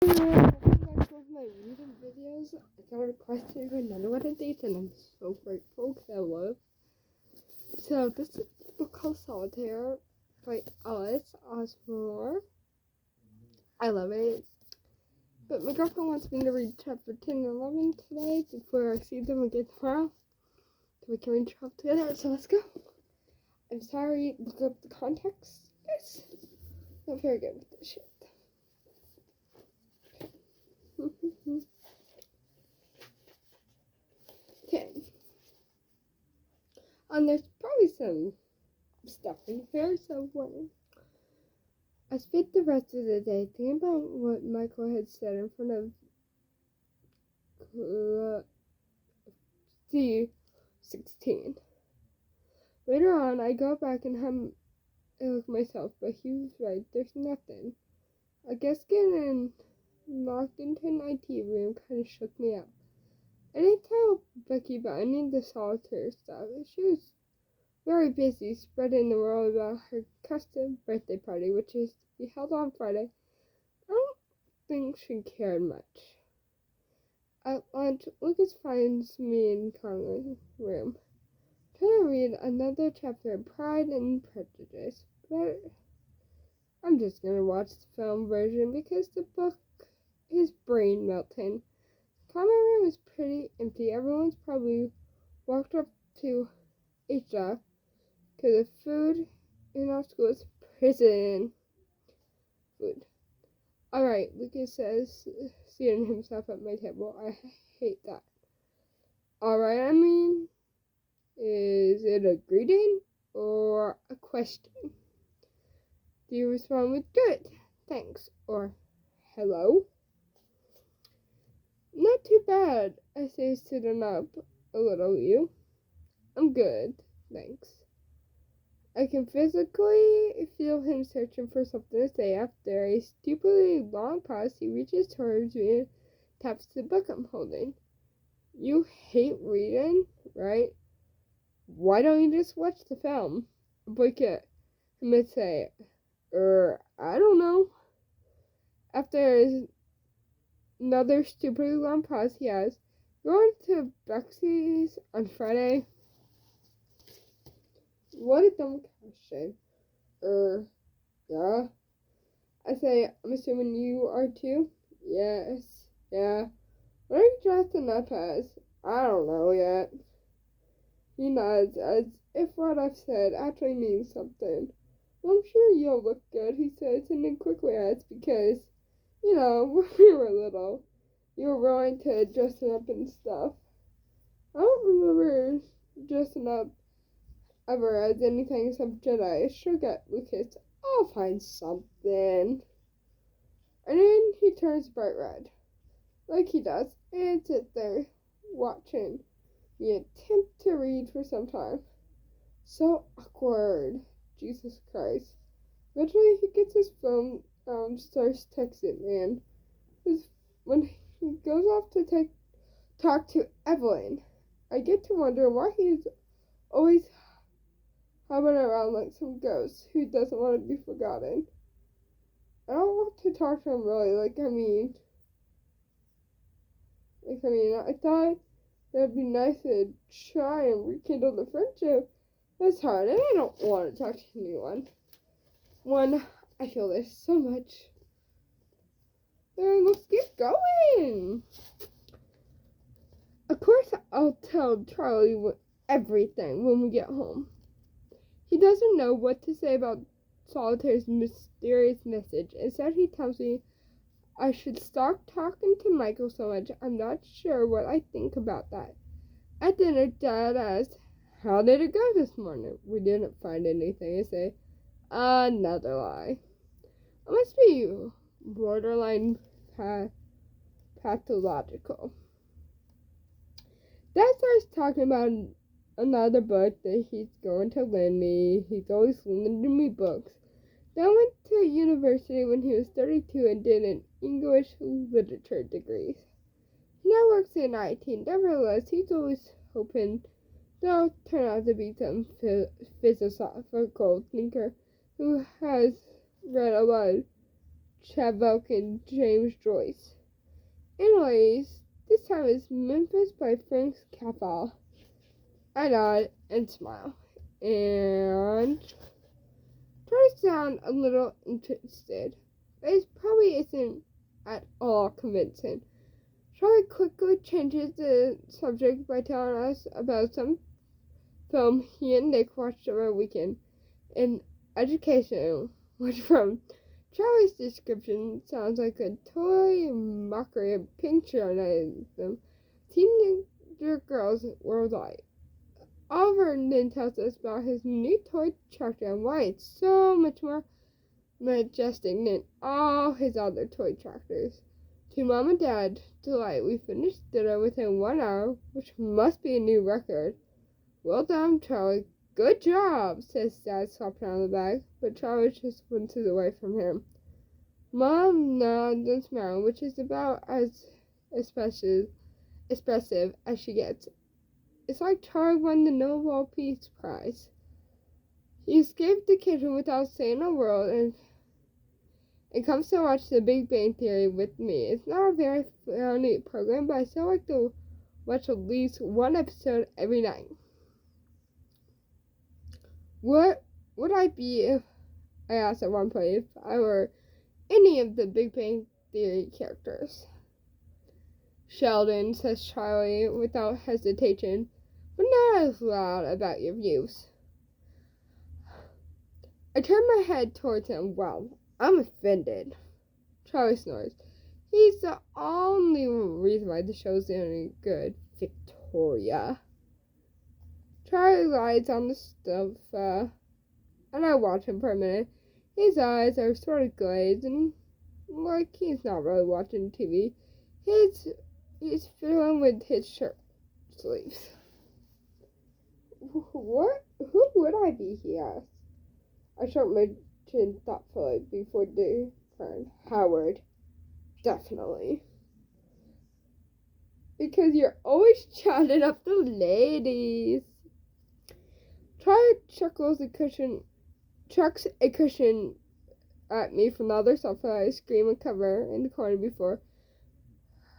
Welcome back to my reading videos. I got a request to do another one of these, and I'm so grateful because I love. So this is a book called Solitaire by Alice Osmore. I love it. But my girlfriend wants me to read chapter 10 and 11 today before I see them again tomorrow. So we can read 12 together. So let's go. I'm sorry, look up the context. Yes. Not very good with this shit. Okay. And there's probably some stuff in here, so I spent the rest of the day thinking about what Michael had said in front of C16. Later on, I go back and have a look myself, but he was right, there's nothing. I guess getting locked into an IT room kind of shook me up. I didn't tell Becky about any of the solitaire stuff. She was very busy spreading the word about her custom birthday party, which is to be held on Friday. I don't think she cared much. At lunch, Lucas finds me in Carmen's room, trying to read another chapter of Pride and Prejudice, but I'm just gonna watch the film version because the book is brain melting. Carmen's room is pretty empty. Everyone's probably walked up to Asia because the food in our school is prison food. Alright, Lucas says, seating himself at my table. I hate that. Alright, I mean, is it a greeting or a question? Do you respond with good, thanks, or hello? Not too bad, I say, sitting up a little. You? I'm good, thanks. I can physically feel him searching for something to say. After a stupidly long pause, he reaches towards me and taps the book I'm holding. You hate reading, right? Why don't you just watch the film? Blink at him and say, I don't know. After another stupidly long pause, he asks, going to Bexy's on Friday? What a dumb question. Yeah. I say, I'm assuming you are too? Yes. Yeah. What are you dressing up as? I don't know yet. He nods as if what I've said actually means something. Well, I'm sure you'll look good, he says, and then quickly adds, because, when we were little, you were willing to dressing up and stuff. I don't remember dressing up ever as anything except Jedi. Sure get Lucas. I'll find something. And then he turns bright red, like he does, and sits there, watching me attempt to read for some time. So awkward. Jesus Christ. Eventually he gets his phone out and starts texting, man. When he goes off to talk to Evelyn, I get to wonder why he's always hopping around like some ghost who doesn't want to be forgotten. I don't want to talk to him really, I thought that'd be nice to try and rekindle the friendship. It's hard, and I don't want to talk to anyone when I feel this so much. Then let's get going. Of course, I'll tell Charlie everything when we get home. He doesn't know what to say about Solitaire's mysterious message. Instead, he tells me I should stop talking to Michael so much. I'm not sure what I think about that. At dinner, Dad asked, how did it go this morning? We didn't find anything. I say, another lie. I must be borderline pathological. Dad starts talking about another book that he's going to lend me. He's always lending me books. Dad went to university when he was 32 and did an English literature degree. He now works in IT. Nevertheless, he's always hoping they'll turn out to be some philosophical thinker who has read a lot of Chad Volk and James Joyce. Anyways, this time is Memphis by Frank Capra. I nod and smile, and try to sound a little interested, but it probably isn't at all convincing. Charlie quickly changes the subject by telling us about some film he and Nick watched over a weekend in education, which from Charlie's description sounds like a toy mockery of pink journalism, teenager girls worldwide. Oliver then tells us about his new toy tractor and why it's so much more majestic than all his other toy tractors. To Mom and Dad's delight, we finished dinner within 1 hour, which must be a new record. Well done, Charlie. Good job, says Dad, slapping on the bag, but Charlie just winces away from him. Mom nods and smiles, which is about as expressive as she gets. It's like Charlie won the Nobel Peace Prize. He escaped the kitchen without saying a word and comes to watch The Big Bang Theory with me. It's not a very funny program, but I still like to watch at least one episode every night. What would I be if, I asked at one point, if I were any of the Big Bang Theory characters? Sheldon, says Charlie without hesitation, but not as loud about your views. I turn my head towards him. Well, I'm offended. Charlie snores. He's the only reason why the show's any good. Victoria. Charlie lies on the sofa, and I watch him for a minute. His eyes are sort of glazed, and like he's not really watching TV. He's fiddling with his shirt sleeves. What? Who would I be? He asked. I stroked my chin thoughtfully before declaring, Howard. Definitely. Because you're always chatting up the ladies. Charlie chucks a cushion at me from the other sofa. I scream and cover in the corner before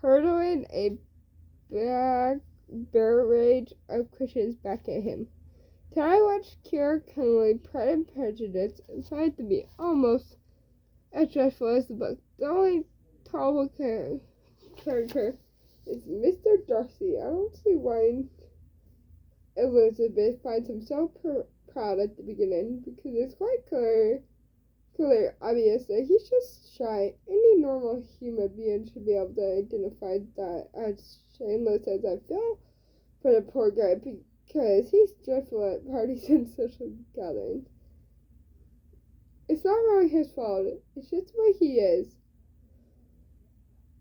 hurtling a barrage of cushions back at him. Then I watched Keira Knightley, Pride and Prejudice, and find it to be almost as dreadful as the book. The only tolerable character is Mr. Darcy. I don't see why Elizabeth finds him so proud at the beginning, because it's quite clear, obvious that he's just shy. Any normal human being should be able to identify that as shameless as I feel for the poor guy, because he's dreadful at parties and social gatherings. It's not really his fault, it's just the way he is.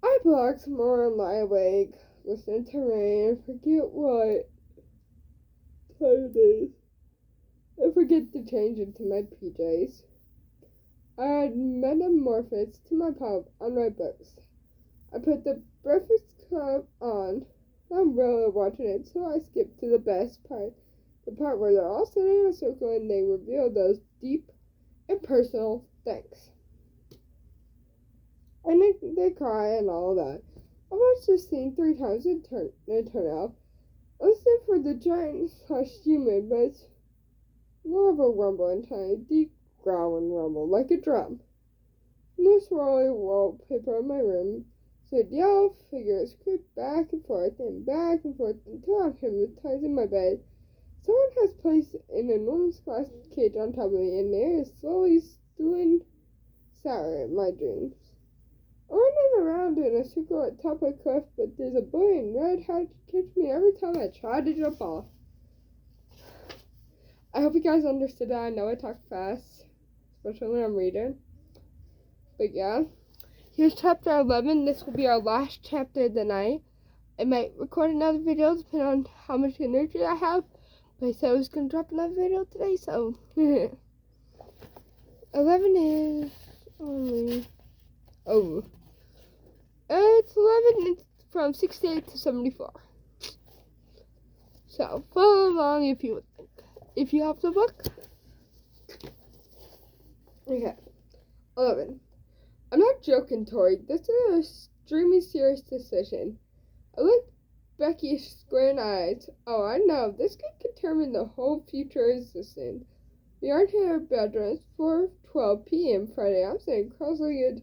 I block some more and lie awake, listen to rain, and forget what time it is. I forget to change into my PJs. I add Metamorphosis to my pile of unread books. I put the Breakfast Club on. I'm really watching it, so I skip to the best part. The part where they're all sitting in a circle and they reveal those deep and personal things. And they cry and all that. I watched this scene 3 times and turn out. Listen for the giant human, but it's more of a rumble and tiny, deep growling rumble, like a drum. There's swirly wallpaper in my room, so yellow figures creep back and forth until I'm hypnotized in my bed. Someone has placed an enormous glass cage on top of me, and the air is slowly stewing sour in my dreams. I'm running around in a circle at top of a cliff, but there's a boy in red hat to catch me every time I try to jump off. I hope you guys understood that. I know I talk fast, especially when I'm reading. But yeah, here's chapter 11. This will be our last chapter of the night. I might record another video depending on how much energy I have. But I said I was going to drop another video today, so 11 is only... Oh. It's 11. It's from 68 to 74. So, follow along if you would like. If you have the book. Okay. 11. I'm not joking, Tori. This is an extremely serious decision. I looked Becky square in the eyes. Oh, I know. This could determine the whole future existence. We aren't in our bedrooms for 12 p.m. Friday. I'm sitting cross-legged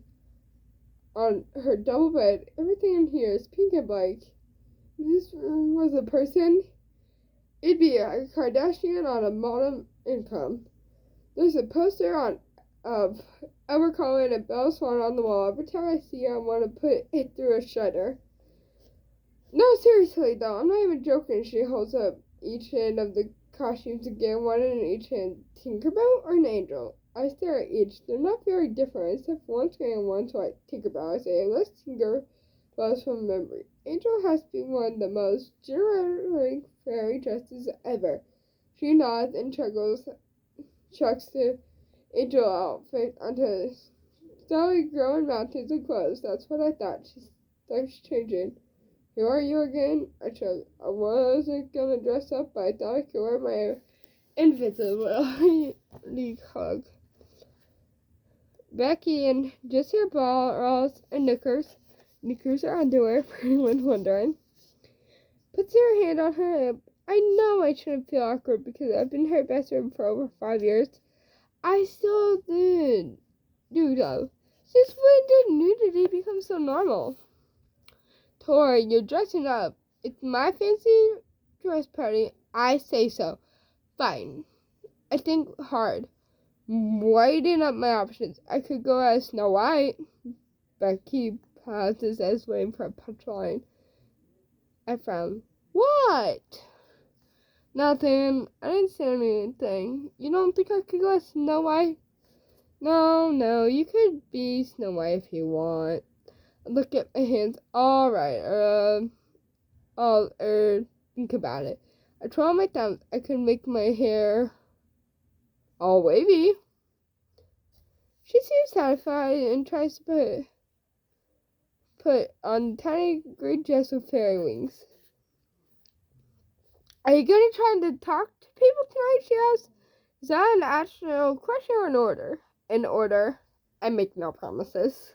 on her double bed. Everything in here is pink and black. If this was a person, it'd be a Kardashian on a modern income. There's a poster on of Edward Cullen and Bella Swan on the wall. Every time I see it, I want to put it through a shredder. No, seriously though, I'm not even joking. She holds up each end of the costumes again, one in each hand. Tinkerbell or an angel? I stare at each. They're not very different, except one's gray and one's white. Tinkerbell, I say. Let's Tinkerbell's from memory. Angel has to be one of the most generic fairy dresses ever. She nods and chucks the angel outfit onto slowly growing mountains of clothes. That's what I thought. She starts changing. Who are you again? I wasn't gonna dress up, but I thought I could wear my invisibility hug. Becky in just her balls and knickers. Knickers are underwear, for anyone wondering. Puts her hand on her hip. I know I shouldn't feel awkward because I've been her best friend for over 5 years. I still do though. Since when did nudity become so normal? Tori, you're dressing up. It's my fancy dress party. I say so. Fine. I think hard. Weighing up my options. I could go as Snow White. Becky pauses as waiting for a punchline. I frown. What? Nothing. I didn't say anything. You don't think I could go as Snow White? No. You could be Snow White if you want. Look at my hands. Alright, think about it. I twirl my thumbs. I could make my hair all wavy. She seems satisfied and tries to put on tiny green dress with fairy wings. Are you gonna try to talk to people tonight? She asks. Is that an actual question or an order? An order. I make no promises.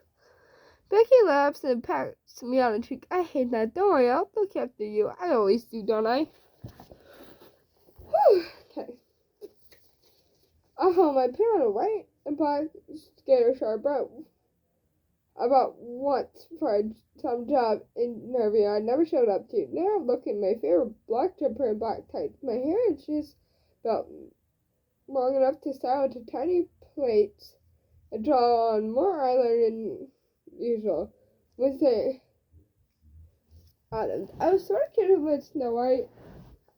Becky laughs and pats me on the cheek. I hate that. Don't worry, I'll look after you. I always do, don't I? Whew. Okay. I put on a white and black skater short about once for some job interview I never showed up to. Now I'm looking at my favorite black jumper and black tights. My hair is just about long enough to style into tiny plaits and draw on more eyeliner than usual. With the Adams. I was sort of kidding with Snow White.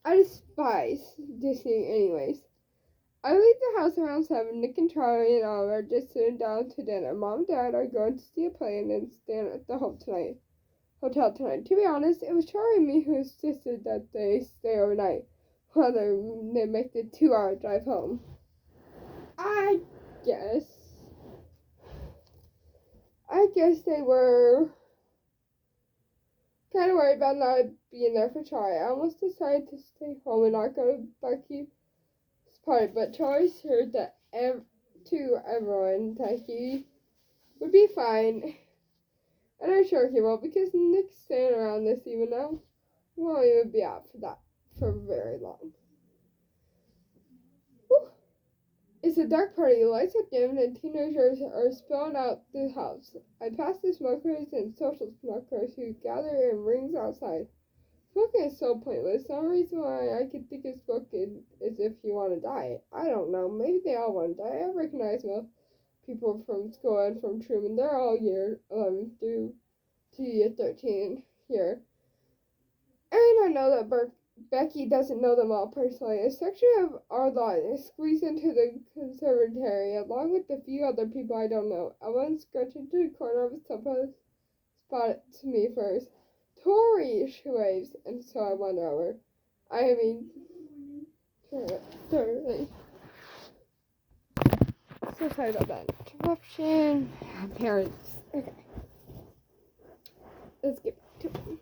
I despise Disney anyways. I leave the house around 7. Nick and Charlie and Oliver are just sitting down to dinner. Mom and Dad are going to see a play and then stand at the hotel tonight. To be honest, it was Charlie and me who insisted that they stay overnight, rather than make the 2-hour drive home. I guess they were kind of worried about not being there for Charlie. I almost decided to stay home and not go to Becky's party, but Charlie assured to everyone that he would be fine. And I'm sure he will, because Nick's staying around this even now. He won't even be out for very long. Whew. It's a dark party. The lights are dim and teenagers are spilling out the house. I pass the smokers and social smokers who gather in rings outside. Smoking is so pointless. Some reason why I could think of smoking is if you want to die. I don't know. Maybe they all want to die. I recognize most people from school and from Truman. They're all year 11 through to year 13 here. And I know that Becky doesn't know them all personally. A section of our lot is squeezed into the conservatory, along with a few other people I don't know. I went scratching to the corner of a sofa spot to me first. Tori, she waves, and so I wander over. Totally. So sorry about that interruption. Parents. Okay. Let's get back to it.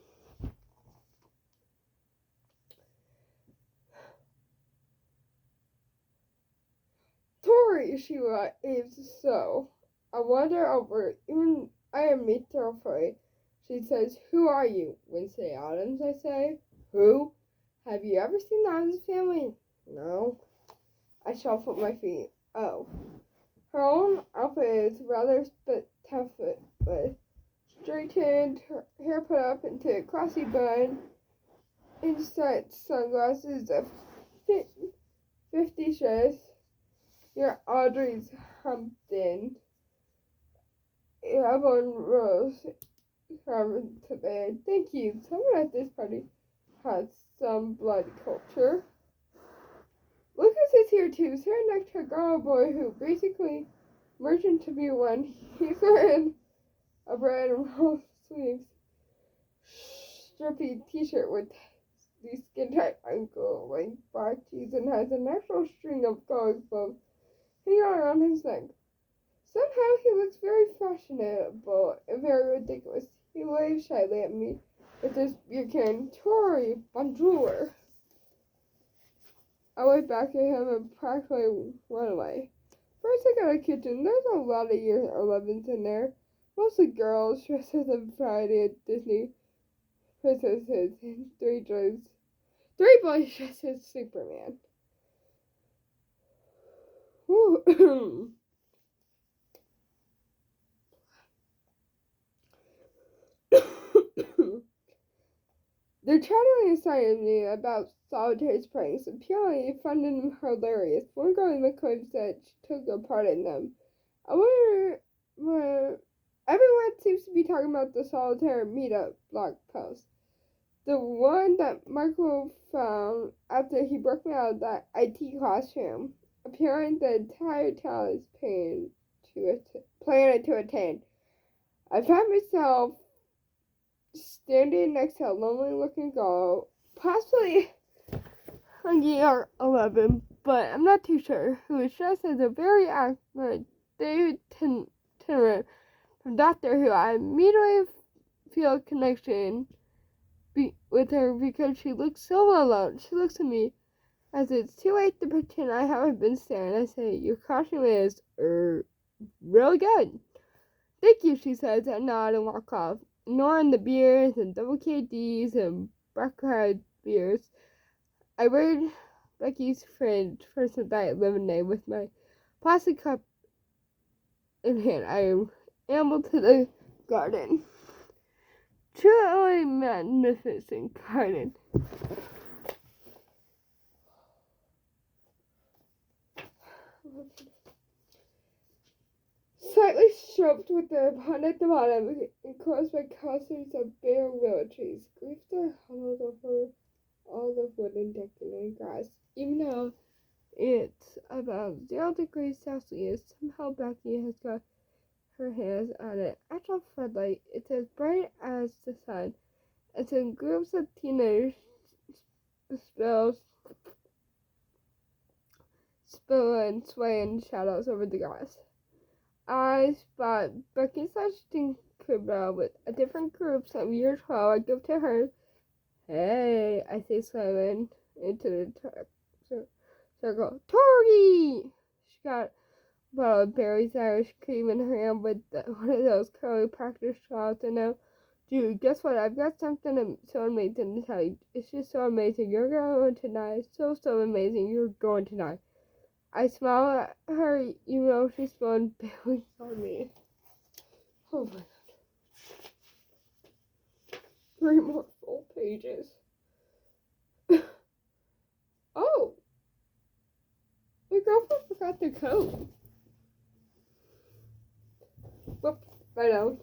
Tori, she waves, so I wander over, even I am meet her afraid. She says, "Who are you?" Wednesday Addams, I say. "Who? Have you ever seen the Addams Family?" "No." I shuffle my feet. "Oh." Her own outfit is rather spectacular, with straightened hair put up into a classy bun, inset sunglasses, a 50 dress, your Audrey's Hampton, Avon Rose, today. "Thank you. Someone at this party has some blood culture." Lucas is here too, sitting next to a girl boy who basically merged into be one. He's wearing a red and roll sleeves, strippy t-shirt with the skin tight ankle length black jeans and has a natural string of college bows hanging around his neck. Somehow he looks very fashionable and very ridiculous. He waves shyly at me with his Buchanan Tory bonjour. I wave back at him and practically run away. First I go to the kitchen. There's a lot of year 11s in there. Mostly girls dressed as a variety of Disney princesses and three boys dressed as Superman. They're chatting inside me about solitaire pranks, apparently finding them hilarious. One girl in the club said she took a part in them. I wonder everyone seems to be talking about the solitaire meetup blog post. The one that Michael found after he broke me out of that IT classroom. Apparently the entire town is planning to attend. I found myself standing next to a lonely-looking girl, possibly a year 11, but I'm not too sure, who is dressed as a very active David Tennant from Doctor Who. I immediately feel a connection with her because she looks so alone. She looks at me as it's too late to pretend I haven't been staring. I say, "Your costume is, really good." "Thank you," she says, and nod and walk off, ignoring the beers and double KDs and Buckeye beers. I raid Becky's fridge for some diet lemonade with my plastic cup in hand. I amble to the garden. Truly magnificent garden. Slightly sloped with a pond at the bottom, enclosed by clusters of bare willow trees. Roofs are hollowed over all the wooden decking and grass. Even though it's about 0 degrees Celsius, somehow Becky has got her hands on an actual floodlight. It's as bright as the sun. It's in groups of teenagers spill and sway in shadows over the grass. I spot Becky/Tinkerbell with a different group, some year 12. I go to her. "Hey," I say, slamming into the circle. "Tori!" She got a bottle of Barry's Irish cream in her hand with one of those curly practice straws. And now, "Dude, guess what? I've got something so amazing to tell you. It's just so amazing. You're going tonight. So amazing. You're going tonight." I smile at her, even though she's spilling Bailey's on me. Oh my god. 3 more full pages. Oh! My girlfriend forgot the code. Whoop, I know.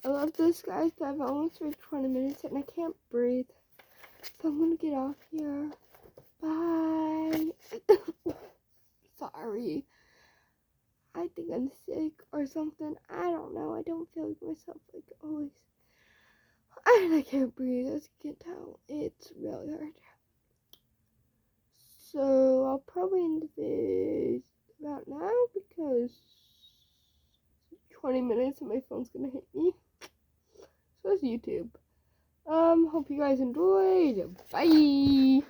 I love this, guys, but I've almost reached 20 minutes and I can't breathe. So I'm gonna get off here. Bye. Sorry. I think I'm sick or something. I don't know. I don't feel like myself like always. And I can't breathe, as you can tell. It's really hard. So I'll probably end this about now because 20 minutes and my phone's gonna hit me. So is YouTube. Hope you guys enjoyed. Bye.